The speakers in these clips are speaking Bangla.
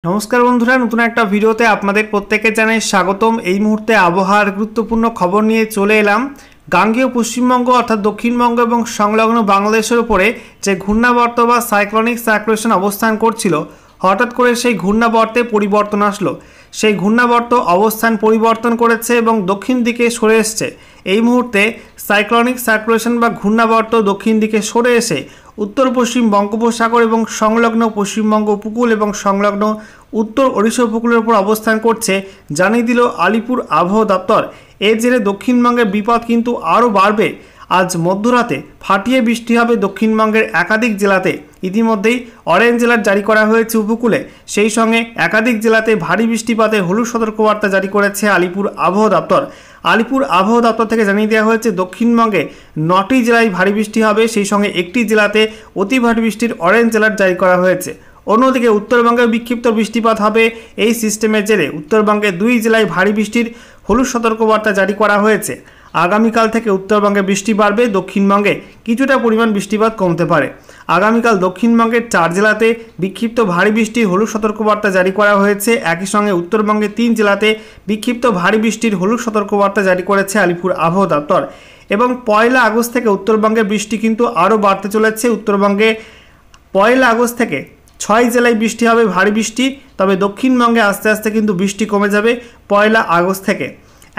नमस्कार बंधुरा नतून एक भिडियोते आपनादेर प्रत्येके जानाई स्वागतम। এই মুহূর্তে আবহাওয়ার গুরুত্বপূর্ণ খবর নিয়ে চলে এলাম। গাঙ্গেয় পশ্চিমবঙ্গ অর্থাৎ দক্ষিণবঙ্গ এবং সংলগ্ন বাংলাদেশের উপরে যে ঘূর্ণাবর্ত বা সাইক্লোনিক সার্কুলেশন অবস্থান করছিল, হঠাৎ করে সেই ঘূর্ণাবর্তে পরিবর্তন আসলো। সেই ঘূর্ণাবর্ত অবস্থান পরিবর্তন করেছে এবং দক্ষিণ দিকে সরে এসছে। এই মুহূর্তে সাইক্লোনিক সার্কুলেশন বা ঘূর্ণাবর্ত দক্ষিণ দিকে সরে এসে उत्तर पश्चिम बंगोपसागर और संलग्न पश्चिमबंग उपकूल और संलग्न उत्तर ओडिशा उपकूलेर उपर अवस्थान करछे जानिये दिल आलिपुर आबहावा दफ्तर। एर जेरे दक्षिणबंगेर विपद किन्तु आरो बाड़बे। आज मध्यराते फाटिये बृष्टि होबे दक्षिणबंगेर एकाधिक जेलाते। इतिमध्येई अरेंज अलर्ट जारी करा हयेछे उपकूले, सेई संगे एकाधिक जेलाते भारी बृष्टिपातेर हलुद सतर्कबार्ता जारी करेছে आलिपुर आबहावा दफ्तर। आलिपुर आबहावा दफ्तर থেকে জানিয়ে দেওয়া হয়েছে দক্ষিণবঙ্গে 9টি জেলায় ভারী বৃষ্টি হবে, সেই সঙ্গে একটি জেলাতে অতি ভারী বৃষ্টির অরেঞ্জ অ্যালার্ট জারি করা হয়েছে। অন্যদিকে উত্তরবঙ্গে বিক্ষিপ্ত বৃষ্টিপাত হবে। এই সিস্টেমের জেরে উত্তরবঙ্গে 2 জেলায় ভারী বৃষ্টির হলুদ সতর্কবার্তা জারি করা হয়েছে। আগামীকাল থেকে উত্তরবঙ্গে বৃষ্টি বাড়বে, দক্ষিণবঙ্গে কিছুটা পরিমাণ বৃষ্টিপাত কমতে পারে। আগামীকাল দক্ষিণবঙ্গের 4 জেলাতে বিক্ষিপ্ত ভারী বৃষ্টির হলুদ সতর্কবার্তা জারি করা হয়েছে। একই সঙ্গে উত্তরবঙ্গের 3 জেলাতে বিক্ষিপ্ত ভারী বৃষ্টির হলুদ সতর্কবার্তা জারি করেছে আলিপুর আবহাওয়া দপ্তর। এবং 1 আগস্ট থেকে উত্তরবঙ্গে বৃষ্টি কিন্তু আরও বাড়তে চলেছে। উত্তরবঙ্গে 1 আগস্ট থেকে 6 জেলায় বৃষ্টি হবে, ভারী বৃষ্টি। তবে দক্ষিণবঙ্গে আস্তে আস্তে কিন্তু বৃষ্টি কমে যাবে 1 আগস্ট থেকে।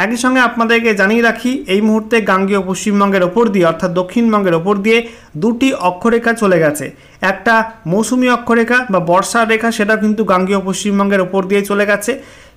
একই সঙ্গে আপনাদেরকে জানিয়ে রাখি, এই মুহূর্তে গাঙ্গেয় পশ্চিমবঙ্গের ওপর দিয়ে অর্থাৎ দক্ষিণবঙ্গের ওপর দিয়ে 2টি অক্ষরেখা চলে গেছে। একটা মৌসুমি অক্ষরেখা বা বর্ষার রেখা, সেটা কিন্তু গাঙ্গেয় পশ্চিমবঙ্গের ওপর দিয়ে চলে গেছে।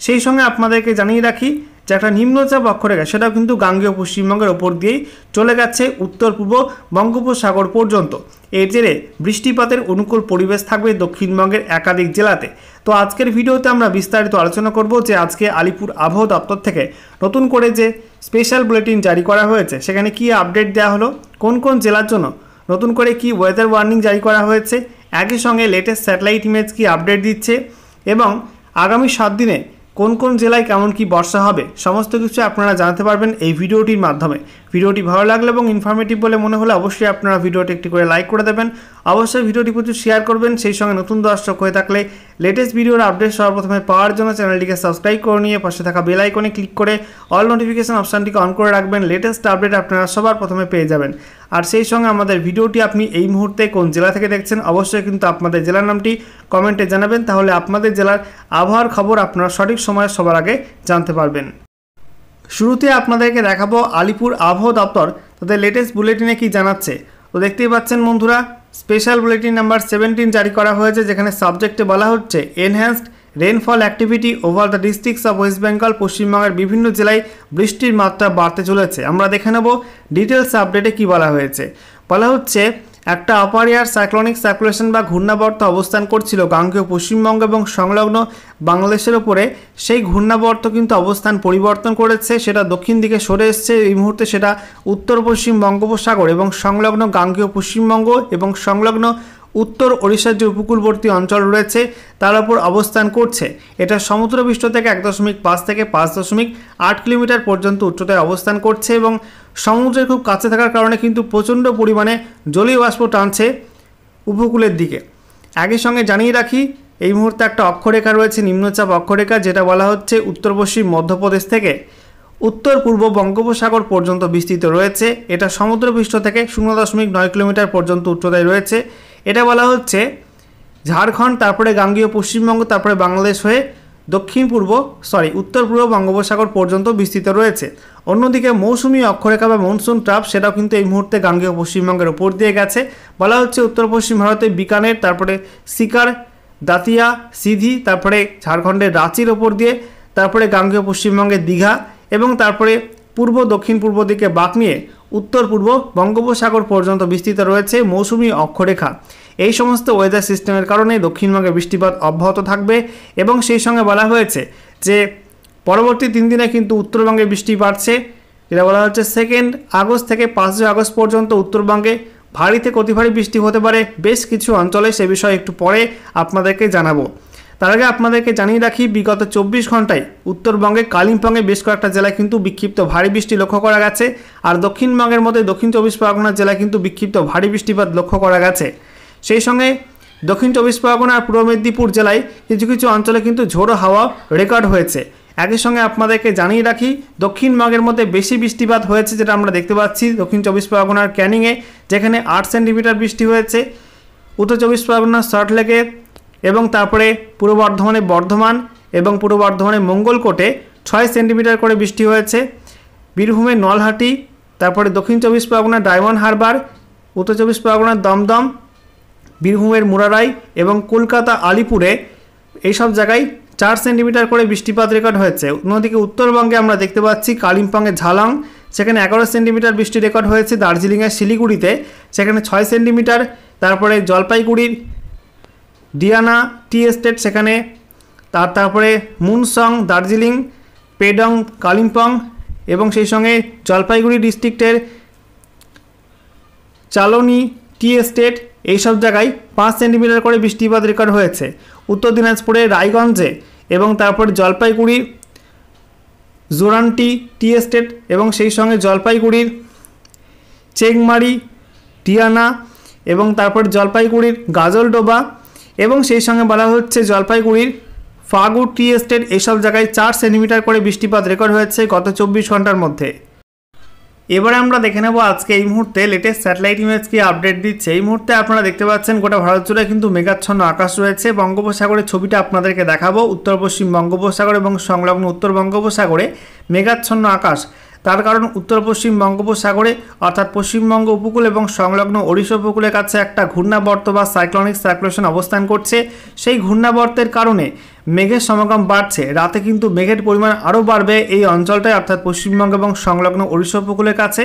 সেই সঙ্গে আপনাদেরকে জানিয়ে রাখি যে একটা নিম্নচাপ অক্ষরেখা, সেটাও কিন্তু গাঙ্গেয় পশ্চিমবঙ্গের ওপর দিয়েই চলে গেছে উত্তর পূর্ব বঙ্গোপসাগর পর্যন্ত। এর জেরে বৃষ্টিপাতের অনুকূল পরিবেশ থাকবে দক্ষিণবঙ্গের একাধিক জেলাতে। তো আজকের ভিডিওতে আমরা বিস্তারিত আলোচনা করব যে আজকে আলিপুর আবহাওয়া দপ্তর থেকে নতুন করে যে স্পেশাল বুলেটিন জারি করা হয়েছে, সেখানে কি আপডেট দেওয়া হলো, কোন কোন জেলার জন্য নতুন করে কি ওয়েদার ওয়ার্নিং জারি করা হয়েছে, একই সঙ্গে লেটেস্ট স্যাটেলাইট ইমেজ কি আপডেট দিচ্ছে এবং আগামী 7 দিনে কোন কোন জেলায় কেমন কি বর্ষা হবে, সমস্ত কিছু আপনারা জানতে পারবেন এই ভিডিওটির মাধ্যমে। ভিডিওটি ভালো লাগলে এবং ইনফরমেটিভ বলে মনে হলে অবশ্যই আপনারা ভিডিওটি একটি করে লাইক করে দেবেন। অবশ্যই ভিডিওটি প্রচুর শেয়ার করবেন। সেই সঙ্গে নতুন দর্শক হয়ে থাকলে লেটেস্ট ভিডিওর আপডেট সর্বপ্রথমে পাওয়ার জন্য চ্যানেলটিকে সাবস্ক্রাইব করে নিয়ে পাশে থাকা বেল আইকনে ক্লিক করে অল নোটিফিকেশন অপশানটিকে অন করে রাখবেন। লেটেস্ট আপডেট আপনারা সবার প্রথমে পেয়ে যাবেন। আর সেই সঙ্গে আমাদের ভিডিওটি আপনি এই মুহূর্তে কোন জেলা থেকে দেখছেন অবশ্যই কিন্তু আপনাদের জেলার নামটি কমেন্টে জানাবেন, তাহলে আপনাদের জেলার আবহাওয়ার খবর আপনারা সঠিক সময়ে সবার আগে জানতে পারবেন। শুরুতে আপনাদেরকে দেখাবো আলিপুর আবহাওয়া দপ্তর তাদের লেটেস্ট বুলেটিনে কি জানাচ্ছে। তো দেখতেই পাচ্ছেন বন্ধুরা, স্পেশাল বুলেটিন নাম্বার 17 জারি করা হয়েছে, যেখানে সাবজেক্টে বলা হচ্ছে enhanced rainfall activity over the districts of West Bengal. পশ্চিমবঙ্গের বিভিন্ন জেলায় বৃষ্টির মাত্রা বাড়তে চলেছে। আমরা দেখে নেব ডিটেলস আপডেটে কি বলা হয়েছে। বলা হচ্ছে একটা আপার এয়ার সাইক্লোনিক সার্কুলেশন বা ঘূর্ণাবর্ত অবস্থান করছিল গাঙ্গেয় পশ্চিমবঙ্গ এবং সংলগ্ন বাংলাদেশের উপরে। সেই ঘূর্ণাবর্ত কিন্তু অবস্থান পরিবর্তন করেছে, সেটা দক্ষিণ দিকে সরে এসছে। এই মুহূর্তে সেটা উত্তর পশ্চিম বঙ্গোপসাগর এবং সংলগ্ন গাঙ্গেয় পশ্চিমবঙ্গ এবং সংলগ্ন উত্তর ওড়িশার যে উপকূলবর্তী অঞ্চল রয়েছে তার উপর অবস্থান করছে। এটা সমুদ্রপৃষ্ঠ থেকে 1.5 থেকে 5.8 কিলোমিটার পর্যন্ত উচ্চতায় অবস্থান করছে এবং সমুদ্রের খুব কাছে থাকার কারণে কিন্তু প্রচণ্ড পরিমাণে জলীয় বাষ্প টানছে উপকূলের দিকে। একই সঙ্গে জানিয়ে রাখি, এই মুহূর্তে একটা অক্ষরেখা রয়েছে, নিম্নচাপ অক্ষরেখা, যেটা বলা হচ্ছে উত্তর পশ্চিম মধ্যপ্রদেশ থেকে উত্তর পূর্ব বঙ্গোপসাগর পর্যন্ত বিস্তৃত রয়েছে। এটা সমুদ্রপৃষ্ঠ থেকে 0.9 কিলোমিটার পর্যন্ত উচ্চতায় রয়েছে। এটা বলা হচ্ছে ঝাড়খণ্ড, তারপরে গাঙ্গেয় পশ্চিমবঙ্গ, তারপরে বাংলাদেশ হয়ে উত্তর পূর্ব বঙ্গোপসাগর পর্যন্ত বিস্তৃত রয়েছে। অন্যদিকে মৌসুমি অক্ষরেখা বা মনসুন ট্রাপ, সেটাও কিন্তু এই মুহূর্তে গাঙ্গেয় পশ্চিমবঙ্গের ওপর দিয়ে গেছে। বলা হচ্ছে উত্তর পশ্চিম ভারতে বিকানের, তারপরে সিকার, দাতিয়া, সিধি, তারপরে ঝাড়খণ্ডের রাঁচির ওপর দিয়ে, তারপরে গাঙ্গেয় পশ্চিমবঙ্গের দীঘা এবং তারপরে পূর্ব দক্ষিণ পূর্ব দিকে বাঁক নিয়ে উত্তর পূর্ব বঙ্গোপসাগর পর্যন্ত বিস্তৃত রয়েছে মৌসুমি অক্ষরেখা। এই সমস্ত ওয়েদার সিস্টেমের কারণে দক্ষিণবঙ্গে বৃষ্টিপাত অব্যাহত থাকবে এবং সেই সঙ্গে বলা হয়েছে যে পরবর্তী 3 দিনে কিন্তু উত্তরবঙ্গে বৃষ্টি বাড়ছে। যেটা বলা হচ্ছে 2 আগস্ট থেকে 5 আগস্ট পর্যন্ত উত্তরবঙ্গে ভারী থেকে অতি ভারী বৃষ্টি হতে পারে বেশ কিছু অঞ্চলে, সে বিষয়ে একটু পরে আপনাদেরকে জানাবো। তার আগে আপনাদেরকে জানিয়ে রাখি, বিগত 24 ঘন্টায় উত্তরবঙ্গে কালিম্পংয়ে বেশ কয়েকটা জেলায় কিন্তু বিক্ষিপ্ত ভারী বৃষ্টি লক্ষ্য করা গেছে। আর দক্ষিণবঙ্গের মধ্যে দক্ষিণ 24 পরগনা জেলায় কিন্তু বিক্ষিপ্ত ভারী বৃষ্টিপাত লক্ষ্য করা গেছে। সেই সঙ্গে দক্ষিণ চব্বিশ পরগনা আর পূর্ব মেদিনীপুর জেলায় কিছু কিছু অঞ্চলে কিন্তু ঝোড়ো হাওয়া রেকর্ড হয়েছে। একই সঙ্গে আপনাদেরকে জানিয়ে রাখি দক্ষিণবঙ্গের মধ্যে বেশি বৃষ্টিপাত হয়েছে যেটা আমরা দেখতে পাচ্ছি দক্ষিণ চব্বিশ পরগনার ক্যানিংয়ে, যেখানে 8 সেন্টিমিটার বৃষ্টি হয়েছে। উত্তর চব্বিশ পরগনার সল্টলেকে এবং তারপরে পূর্ব বর্ধমানে বর্ধমান এবং পূর্ব বর্ধমানে মঙ্গলকোটে 6 সেন্টিমিটার করে বৃষ্টি হয়েছে। বীরভূমের নলহাটি, তারপরে দক্ষিণ চব্বিশ পরগনার ডায়মন্ড হারবার, উত্তর চব্বিশ পরগনার দমদম, বীরভূমের মুরারাই এবং কলকাতা আলিপুরে এইসব জায়গায় 4 সেন্টিমিটার করে বৃষ্টিপাত রেকর্ড হয়েছে। অন্যদিকে উত্তরবঙ্গে আমরা দেখতে পাচ্ছি কালিম্পংয়ের ঝালং, সেখানে 11 সেন্টিমিটার বৃষ্টি রেকর্ড হয়েছে। দার্জিলিংয়ের শিলিগুড়িতে সেখানে 6 সেন্টিমিটার। তারপরে জলপাইগুড়ির ডিয়ানা টি এস্টেট সেখানে, তারপরে মুনসং দার্জিলিং, পেডং কালিম্পং এবং সেই সঙ্গে জলপাইগুড়ি ডিস্ট্রিক্টের চালনি টি এস্টেট এইসব জায়গায় 5 সেন্টিমিটার করে বৃষ্টিপাত রেকর্ড হয়েছে। উত্তর দিনাজপুরের রায়গঞ্জে এবং তারপর জলপাইগুড়ির জোরান্টি টি এস্টেট এবং সেই সঙ্গে জলপাইগুড়ির চেংমারি ডিয়ানা এবং তারপর জলপাইগুড়ির গাজলডোবা এবং সেই সঙ্গে বলা হচ্ছে জলপাইগুড়ির ফাগু টি এস্টেট এইসব জায়গায় 4 সেন্টিমিটার করে বৃষ্টিপাত রেকর্ড হয়েছে গত 24 ঘন্টার মধ্যে। এবারে আমরা দেখে নেব আজকে এই মুহূর্তে লেটেস্ট স্যাটেলাইট ইমেজ কি আপডেট দিচ্ছে। এই মুহূর্তে আপনারা দেখতে পাচ্ছেন গোটা ভারত জুড়ে কিন্তু মেঘাচ্ছন্ন আকাশ রয়েছে। বঙ্গোপসাগরের ছবিটা আপনাদেরকে দেখাবো। উত্তর পশ্চিম বঙ্গোপসাগর এবং সংলগ্ন উত্তর বঙ্গোপসাগরে মেঘাচ্ছন্ন আকাশ। তার কারণ উত্তর পশ্চিম বঙ্গোপসাগরে অর্থাৎ পশ্চিমবঙ্গ উপকূল এবং সংলগ্ন ওড়িশা উপকূলের কাছে একটা ঘূর্ণাবর্ত বা সাইক্লোনিক সার্কুলেশন অবস্থান করছে। সেই ঘূর্ণাবর্তের কারণে মেঘের সমাগম বাড়ছে। রাতে কিন্তু মেঘের পরিমাণ আরও বাড়বে এই অঞ্চলটায় অর্থাৎ পশ্চিমবঙ্গ এবং সংলগ্ন ওড়িশা উপকূলের কাছে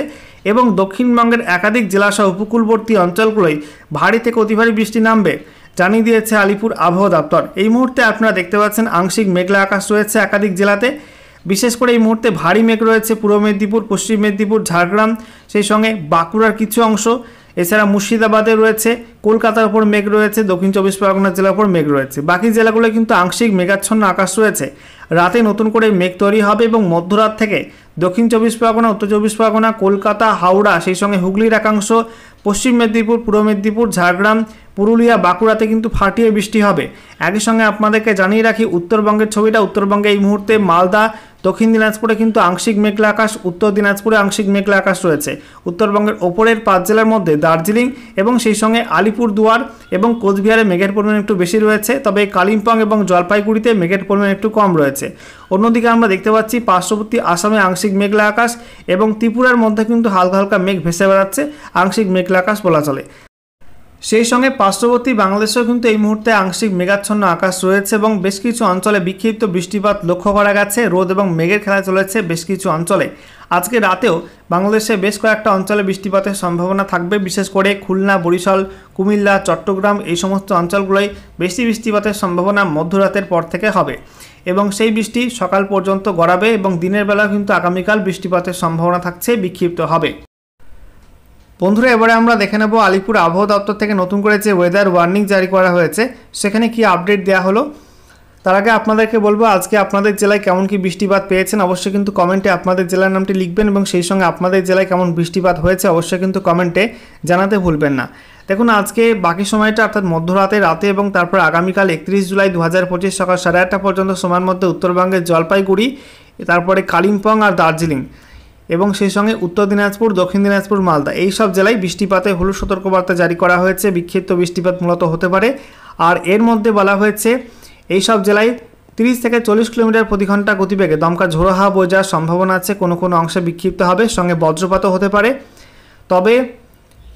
এবং দক্ষিণবঙ্গের একাধিক জেলাসহ উপকূলবর্তী অঞ্চলগুলোয় ভারী থেকে অতি ভারী বৃষ্টি নামবে জানিয়ে দিয়েছে আলিপুর আবহাওয়া দপ্তর। এই মুহূর্তে আপনারা দেখতে পাচ্ছেন আংশিক মেঘলা আকাশ রয়েছে একাধিক জেলাতে। বিশেষ করে এই মুহূর্তে ভারী মেঘ রয়েছে পূর্ব মেদিনীপুর, পশ্চিম মেদিনীপুর, ঝাড়গ্রাম, সেই সঙ্গে বাঁকুড়ার কিছু অংশ, এছাড়া মুর্শিদাবাদে রয়েছে, কলকাতার উপর মেঘ রয়েছে, দক্ষিণ চব্বিশ পরগনা জেলার উপর মেঘ রয়েছে। বাকি জেলাগুলো কিন্তু আংশিক মেঘাচ্ছন্ন আকাশ রয়েছে। রাতে নতুন করে মেঘ তৈরি হবে এবং মধ্যরাত থেকে দক্ষিণ চব্বিশ পরগনা, উত্তর চব্বিশ পরগনা, কলকাতা, হাওড়া, সেই সঙ্গে হুগলির একাংশ, পশ্চিম মেদিনীপুর, পূর্ব মেদিনীপুর, ঝাড়গ্রাম, পুরুলিয়া, বাঁকুড়াতে কিন্তু ফাটিয়ে বৃষ্টি হবে। একই সঙ্গে আপনাদেরকে জানিয়ে রাখি উত্তরবঙ্গের ছবিটা। উত্তরবঙ্গে এই মুহূর্তে মালদা, দক্ষিণ দিনাজপুরে কিন্তু আংশিক মেঘলা আকাশ, উত্তর দিনাজপুরে আংশিক মেঘলা আকাশ রয়েছে। উত্তরবঙ্গের ওপরের 5 জেলার মধ্যে দার্জিলিং এবং সেই সঙ্গে আলিপুরদুয়ার এবং কোচবিহারে মেঘের পরিমাণ একটু বেশি রয়েছে, তবে কালিম্পং এবং জলপাইগুড়িতে মেঘের পরিমাণ একটু কম রয়েছে। অন্যদিকে আমরা দেখতে পাচ্ছি পার্শ্ববর্তী আসামে আংশিক মেঘলা আকাশ এবং ত্রিপুরার মধ্যে কিন্তু হালকা হালকা মেঘ ভেসে বেড়াচ্ছে, আংশিক মেঘলা আকাশ বলা চলে। সেই সঙ্গে পার্শ্ববর্তী বাংলাদেশেও কিন্তু এই মুহূর্তে আংশিক মেঘাচ্ছন্ন আকাশ রয়েছে এবং বেশ কিছু অঞ্চলে বিক্ষিপ্ত বৃষ্টিপাত লক্ষ্য করা গেছে। রোদ এবং মেঘের খেলা চলেছে বেশ কিছু অঞ্চলে। আজকে রাতেও বাংলাদেশে বেশ কয়েকটা অঞ্চলে বৃষ্টিপাতের সম্ভাবনা থাকবে। বিশেষ করে খুলনা, বরিশাল, কুমিল্লা, চট্টগ্রাম এই সমস্ত অঞ্চলগুলোয় বেশি বৃষ্টিপাতের সম্ভাবনা মধ্যরাতের পর থেকে হবে এবং সেই বৃষ্টি সকাল পর্যন্ত গড়াবে এবং দিনের বেলা কিন্তু আগামীকাল বৃষ্টিপাতের সম্ভাবনা থাকছে, বিক্ষিপ্ত হবে। বন্ধুরা, এবারে আমরা দেখে নেব আলিপুর আবহাওয়া দপ্তর থেকে নতুন করে যে ওয়েদার ওয়ার্নিং জারি করা হয়েছে সেখানে কি আপডেট দেওয়া হলো। তার আগে আপনাদেরকে বলবো আজকে আপনাদের জেলায় কেমন কি বৃষ্টিপাত পেয়েছেন অবশ্যই কিন্তু কমেন্টে আপনাদের জেলার নামটি লিখবেন এবং সেই সঙ্গে আপনাদের জেলায় কেমন বৃষ্টিপাত হয়েছে অবশ্যই কিন্তু কমেন্টে জানাতে ভুলবেন না। দেখুন, আজকে বাকি সময়টা অর্থাৎ মধ্যরাতে, রাতে এবং তারপর আগামীকাল 31 জুলাই 2025 সকাল 8:30 পর্যন্ত সময়ের মধ্যে উত্তরবঙ্গের জলপাইগুড়ি, তারপরে কালিম্পং আর দার্জিলিং এবং সেই সঙ্গে উত্তর দিনাজপুর, দক্ষিণ দিনাজপুর, মালদা এই সব জেলায় বৃষ্টিপাতে হলুদ সতর্কবার্তা জারি করা হয়েছে। বিক্ষিপ্ত বৃষ্টিপাত মূলত হতে পারে। আর এর মধ্যে বলা হয়েছে এই সব জেলায় 30 থেকে 40 কিলোমিটার প্রতি ঘন্টা গতিবেগে দমকা ঝোড়ো হাওয়া বয়ে যাওয়ার সম্ভাবনা আছে। কোনো কোনো অংশে বিক্ষিপ্ত হবে, সঙ্গে বজ্রপাতও হতে পারে। তবে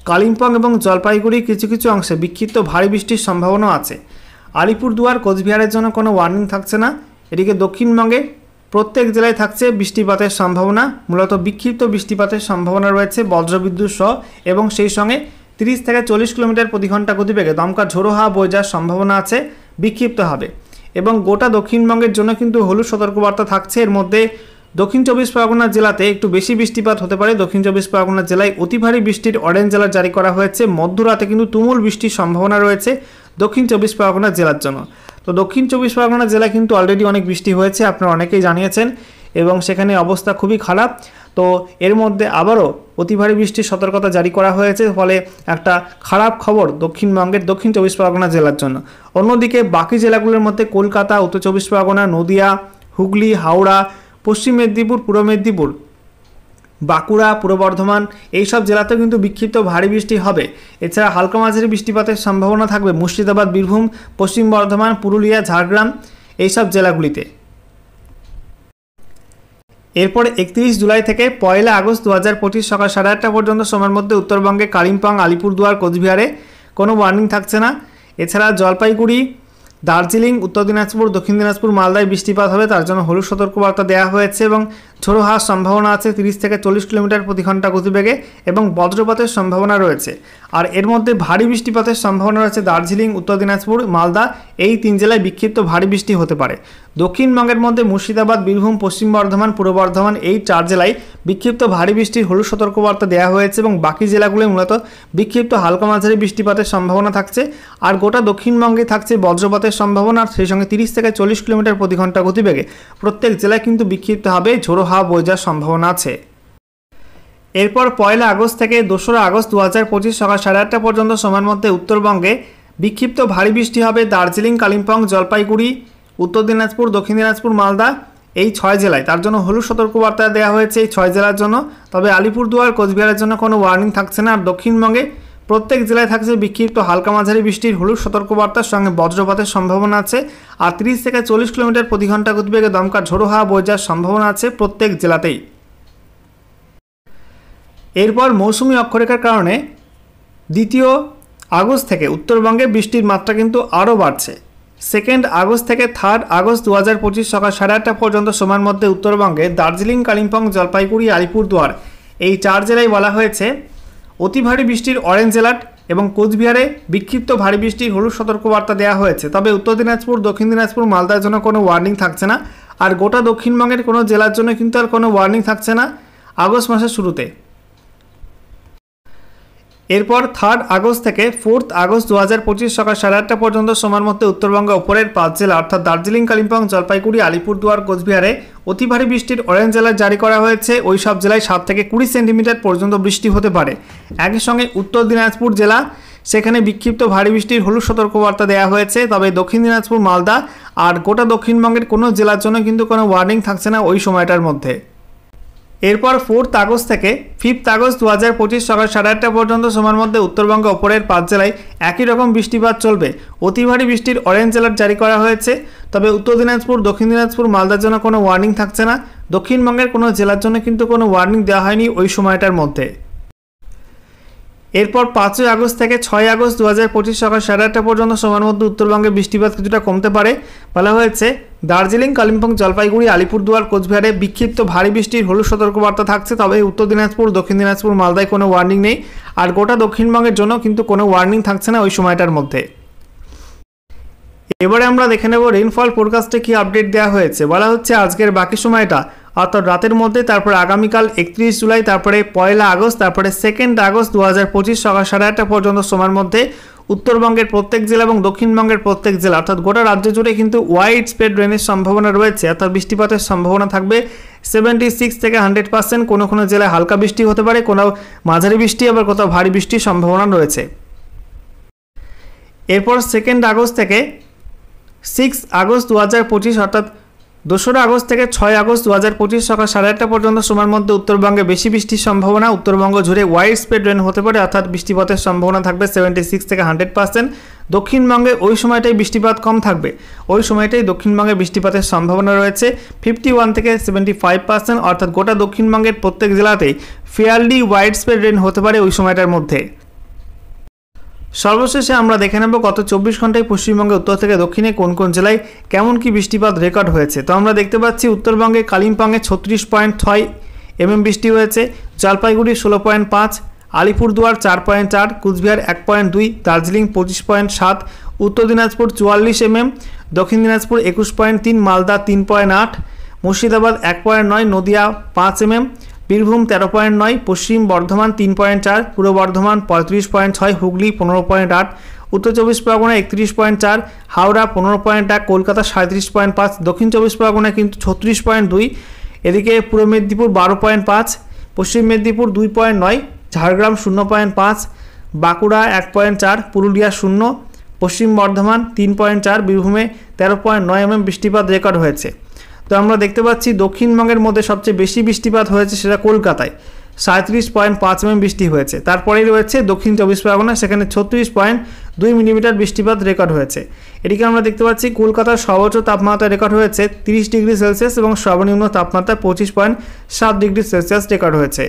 কালিম্পং এবং জলপাইগুড়ি কিছু কিছু অংশে বিক্ষিপ্ত ভারী বৃষ্টির সম্ভাবনা আছে। আলিপুরদুয়ার, কোচবিহারের জন্য কোনো ওয়ার্নিং থাকছে না। এদিকে দক্ষিণবঙ্গে প্রত্যেক জেলায় থাকছে বৃষ্টিপাতের সম্ভাবনা, মূলত বিক্ষিপ্ত বৃষ্টিপাতের সম্ভাবনা রয়েছে বজ্রবিদ্যুৎ সহ এবং সেই সঙ্গে 30 থেকে 40 কিলোমিটার প্রতি ঘন্টা গতিবেগে দমকা ঝোড়ো হাওয়া বয়ে যাওয়ার সম্ভাবনা আছে, বিক্ষিপ্ত হবে। এবং গোটা দক্ষিণবঙ্গের জন্য কিন্তু হলুদ সতর্কবার্তা থাকছে। এর মধ্যে দক্ষিণ চব্বিশ পরগনা জেলাতে একটু বেশি বৃষ্টিপাত হতে পারে। দক্ষিণ চব্বিশ পরগনা জেলায় অতি ভারী বৃষ্টির অরেঞ্জ অ্যালার্ট জারি করা হয়েছে। মধ্যরাতে কিন্তু তুমুল বৃষ্টির সম্ভাবনা রয়েছে দক্ষিণ চব্বিশ পরগনা জেলার জন্য। তো দক্ষিণ চব্বিশ পরগনা জেলায় কিন্তু অলরেডি অনেক বৃষ্টি হয়েছে, আপনারা অনেকেই জানিয়েছেন। এবং সেখানে অবস্থা খুবই খারাপ। তো এর মধ্যে আবারও অতি ভারী বৃষ্টির সতর্কতা জারি করা হয়েছে, ফলে একটা খারাপ খবর দক্ষিণবঙ্গের দক্ষিণ 24 পরগনা জেলার জন্য। অন্যদিকে বাকি জেলাগুলোর মধ্যে কলকাতা, উত্তর 24 পরগনা, নদিয়া, হুগলি, হাওড়া, পশ্চিম মেদিনীপুর, পূর্ব মেদিনীপুর, বাঁকুড়া, পূর্ব বর্ধমান এইসব জেলাতেও কিন্তু বিক্ষিপ্ত ভারী বৃষ্টি হবে। এছাড়া হালকা মাঝারি বৃষ্টিপাতের সম্ভাবনা থাকবে মুর্শিদাবাদ, বীরভূম, পশ্চিম বর্ধমান, পুরুলিয়া, ঝাড়গ্রাম এইসব জেলাগুলিতে। এরপর 31 জুলাই থেকে 1 আগস্ট 2025 সকাল 8:30 পর্যন্ত সময়ের মধ্যে উত্তরবঙ্গে কালিম্পং, আলিপুরদুয়ার, কোচবিহারে কোনো ওয়ার্নিং থাকছে না। এছাড়া জলপাইগুড়ি, দার্জিলিং, উত্তর দিনাজপুর, দক্ষিণ দিনাজপুর, মালদায় বৃষ্টিপাত হবে, তার জন্য হলুদ সতর্কবার্তা দেওয়া হয়েছে এবং ঝোড়ো হাওয়ার সম্ভাবনা আছে 30 থেকে 40 কিলোমিটার প্রতি ঘন্টা গতিবেগে এবং বজ্রপাতের সম্ভাবনা রয়েছে। আর এর মধ্যে ভারী বৃষ্টিপাতের সম্ভাবনা রয়েছে দার্জিলিং, উত্তর দিনাজপুর, মালদা এই 3 জেলায় বিক্ষিপ্ত ভারী বৃষ্টি হতে পারে। দক্ষিণবঙ্গের মধ্যে মুর্শিদাবাদ, বীরভূম, পশ্চিম বর্ধমান, পূর্ব বর্ধমান এই 4 জেলায় বিক্ষিপ্ত ভারী বৃষ্টির হলুদ সতর্কবার্তা দেওয়া হয়েছে এবং বাকি জেলাগুলোয় মূলত বিক্ষিপ্ত হালকা মাঝারি বৃষ্টিপাতের সম্ভাবনা থাকছে। আর গোটা দক্ষিণবঙ্গে থাকছে বজ্রপাতের সম্ভাবনা, সেই সঙ্গে 30 থেকে 40 কিলোমিটার প্রতি ঘন্টা গতিবেগে প্রত্যেক জেলায় কিন্তু বিক্ষিপ্তভাবে ঝোড়ো হাওয়া বয়ে যাওয়ার সম্ভাবনা আছে। এরপর 1 আগস্ট থেকে 2 আগস্ট 2025 সকাল 8:30 পর্যন্ত সময়ের মধ্যে উত্তরবঙ্গে বিক্ষিপ্ত ভারী বৃষ্টি হবে দার্জিলিং, কালিম্পং, জলপাইগুড়ি, উত্তর দিনাজপুর, দক্ষিণ দিনাজপুর, মালদা এই 6 জেলায়। তার জন্য হলুদ সতর্কবার্তা দেওয়া হয়েছে এই 6 জেলার জন্য। তবে আলিপুরদুয়ার, কোচবিহারের জন্য কোনো ওয়ার্নিং থাকছে না। আর দক্ষিণবঙ্গে প্রত্যেক জেলায় থাকছে বিক্ষিপ্ত হালকা মাঝারি বৃষ্টির হলুদ সতর্কবার্তার সঙ্গে বজ্রপাতের সম্ভাবনা আছে। আর 30 থেকে 40 কিলোমিটার প্রতি ঘন্টা গতিবেগে দমকা ঝোড়ো হাওয়া বয়ে যাওয়ার সম্ভাবনা আছে প্রত্যেক জেলাতেই। এরপর মৌসুমি অক্ষরেখার কারণে 2 আগস্ট থেকে উত্তরবঙ্গে বৃষ্টির মাত্রা কিন্তু আরও বাড়ছে। 2 আগস্ট থেকে 3 আগস্ট 2025 সকাল 8:30 পর্যন্ত সময়ের মধ্যে উত্তরবঙ্গে দার্জিলিং, কালিম্পং, জলপাইগুড়ি, আলিপুরদুয়ার এই 4 জেলায় বলা হয়েছে অতি ভারী বৃষ্টির অরেঞ্জ অ্যালার্ট এবং কোচবিহারে বিক্ষিপ্ত ভারী বৃষ্টির হলুদ সতর্কবার্তা দেওয়া হয়েছে। তবে উত্তর দিনাজপুর, দক্ষিণ দিনাজপুর, মালদার জন্য কোনো ওয়ার্নিং থাকছে না। আর গোটা দক্ষিণবঙ্গের কোনো জেলার জন্য কিন্তু আর কোনো ওয়ার্নিং থাকছে না আগস্ট মাসের শুরুতে। এরপর 3 আগস্ট থেকে 4 আগস্ট 2025 সকাল 8:30 পর্যন্ত সময়ের মধ্যে উত্তরবঙ্গে ওপরের 5 জেলা অর্থাৎ দার্জিলিং, কালিম্পং, জলপাইগুড়ি, আলিপুরদুয়ার, কোচবিহারে অতি ভারী বৃষ্টির অরেঞ্জ অ্যালার্ট জারি করা হয়েছে। ওই সব জেলায় 7 থেকে 20 সেন্টিমিটার পর্যন্ত বৃষ্টি হতে পারে। একই সঙ্গে উত্তর দিনাজপুর জেলা, সেখানে বিক্ষিপ্ত ভারী বৃষ্টির হলুদ সতর্কবার্তা দেওয়া হয়েছে। তবে দক্ষিণ দিনাজপুর, মালদা আর গোটা দক্ষিণবঙ্গের কোনো জেলার জন্য কিন্তু কোনো ওয়ার্নিং থাকছে না ওই সময়টার মধ্যে। এরপর 4 আগস্ট থেকে 5 আগস্ট 2025 সকাল 8:30 পর্যন্ত সময়ের মধ্যে উত্তরবঙ্গে ওপরের 5 জেলায় একই রকম বৃষ্টিপাত চলবে। অতি ভারী বৃষ্টির অরেঞ্জ অ্যালার্ট জারি করা হয়েছে। তবে উত্তর দিনাজপুর, দক্ষিণ দিনাজপুর, মালদার জন্য কোনো ওয়ার্নিং থাকছে না। দক্ষিণবঙ্গের কোনো জেলার জন্য কিন্তু কোনো ওয়ার্নিং দেওয়া হয়নি ওই সময়টার মধ্যে। এরপর 5 আগস্ট থেকে 6 আগস্ট 2025 সকাল 8:30 পর্যন্ত সময়ের মধ্যে উত্তরবঙ্গে বৃষ্টিপাত কিছুটা কমতে পারে। বলা হয়েছে দার্জিলিং, কালিম্পং, জলপাইগুড়ি, আলিপুরদুয়ার, কোচবিহারে বিক্ষিপ্ত ভারী বৃষ্টির হলুদ সতর্কবার্তা থাকছে। তবে উত্তর দিনাজপুর, দক্ষিণ দিনাজপুর, মালদায় কোনো ওয়ার্নিং নেই। আর গোটা দক্ষিণবঙ্গের জন্য কিন্তু কোনো ওয়ার্নিং থাকছে না ওই সময়টার মধ্যে। এবারে আমরা দেখে নেব রেইনফল ফোরকাস্টে কি আপডেট দেওয়া হয়েছে। বলা হচ্ছে আজকের বাকি সময়টা অর্থাৎ রাতের মধ্যে, তারপর আগামীকাল 31 জুলাই, তারপরে 1 আগস্ট, তারপরে 2 আগস্ট 2025 সকাল 8:30 পর্যন্ত সময়ের মধ্যে উত্তরবঙ্গের প্রত্যেক জেলা এবং দক্ষিণবঙ্গের প্রত্যেক জেলা অর্থাৎ গোটা রাজ্য জুড়ে কিন্তু ওয়াইড স্প্রেড রেনের সম্ভাবনা রয়েছে। অর্থাৎ বৃষ্টিপাতের সম্ভাবনা থাকবে 76 থেকে 100%। কোনো কোনো জেলায় হালকা বৃষ্টি হতে পারে, কোনো মাঝারি বৃষ্টি, আবার কোথাও ভারী বৃষ্টির সম্ভাবনা রয়েছে। এরপর 2 আগস্ট থেকে 6 আগস্ট 2025 অর্থাৎ 2 আগস্ট থেকে 6 আগস্ট 2025 সকাল 8:30 পর্যন্ত সময়ের মধ্যে উত্তরবঙ্গে বেশি বৃষ্টির সম্ভাবনা। উত্তরবঙ্গ জুড়ে ওয়াইড স্প্রেড রেন হতে পারে, অর্থাৎ বৃষ্টিপাতের সম্ভাবনা থাকবে 76 থেকে 100%। দক্ষিণবঙ্গে ওই সময়টাই বৃষ্টিপাত কম থাকবে, ওই সময়টাই দক্ষিণবঙ্গে বৃষ্টিপাতের সম্ভাবনা রয়েছে 51 থেকে 75%। অর্থাৎ গোটা দক্ষিণবঙ্গের প্রত্যেক জেলাতেই ফেয়ারলি ওয়াইড স্প্রেড রেন হতে পারে ওই সময়টার মধ্যে। সর্বশেষে আমরা দেখে নেব গত 24 ঘন্টায় পশ্চিমবঙ্গে উত্তর থেকে দক্ষিণে কোন কোন জেলায় কেমন কি বৃষ্টিপাত রেকর্ড হয়েছে। তো আমরা দেখতে পাচ্ছি উত্তরবঙ্গে কালিম্পংয়ে 36.6 mm বৃষ্টি হয়েছে, জলপাইগুড়ি 16.5, আলিপুরদুয়ার 4.4, কুচবিহার 1.2, দার্জিলিং 25.7, উত্তর দিনাজপুর 44 mm, দক্ষিণ দিনাজপুর 21.3, মালদা 3.8, মুর্শিদাবাদ 1.9, নদিয়া 5 mm, বীরভূম 13.9, পশ্চিম বর্ধমান 3.4, পূর্ব বর্ধমান 35.6, হুগলি 15.8, উত্তর 24 পরগনা 31.4, হাওড়া 15.1, কলকাতা 37.5, দক্ষিণ 24 পরগনা কিন্তু 36.2। এদিকে পূর্ব মেদিনীপুর 12.5, পশ্চিম মেদিনীপুর 2.9, ঝাড়গ্রাম 0.5, বাঁকুড়া 1.4, পুরুলিয়া 0, পশ্চিম বর্ধমান 3.4, বীরভূমে 13.9 mm বৃষ্টিপাত রেকর্ড হয়েছে। তো আমরা দেখতে পাচ্ছি দক্ষিণবঙ্গের মধ্যে সবচেয়ে বেশি বৃষ্টিপাত হয়েছে সেটা কলকাতায় 37.5 mm বৃষ্টি হয়েছে। তারপরেই রয়েছে দক্ষিণ 24 পরগনা, সেখানে 36.2 মিলিমিটার বৃষ্টিপাত রেকর্ড হয়েছে। এদিকে আমরা দেখতে পাচ্ছি কলকাতার সর্বোচ্চ তাপমাত্রা রেকর্ড হয়েছে 30 ডিগ্রি সেলসিয়াস এবং সর্বনিম্ন তাপমাত্রা 25.7 ডিগ্রি সেলসিয়াস রেকর্ড হয়েছে।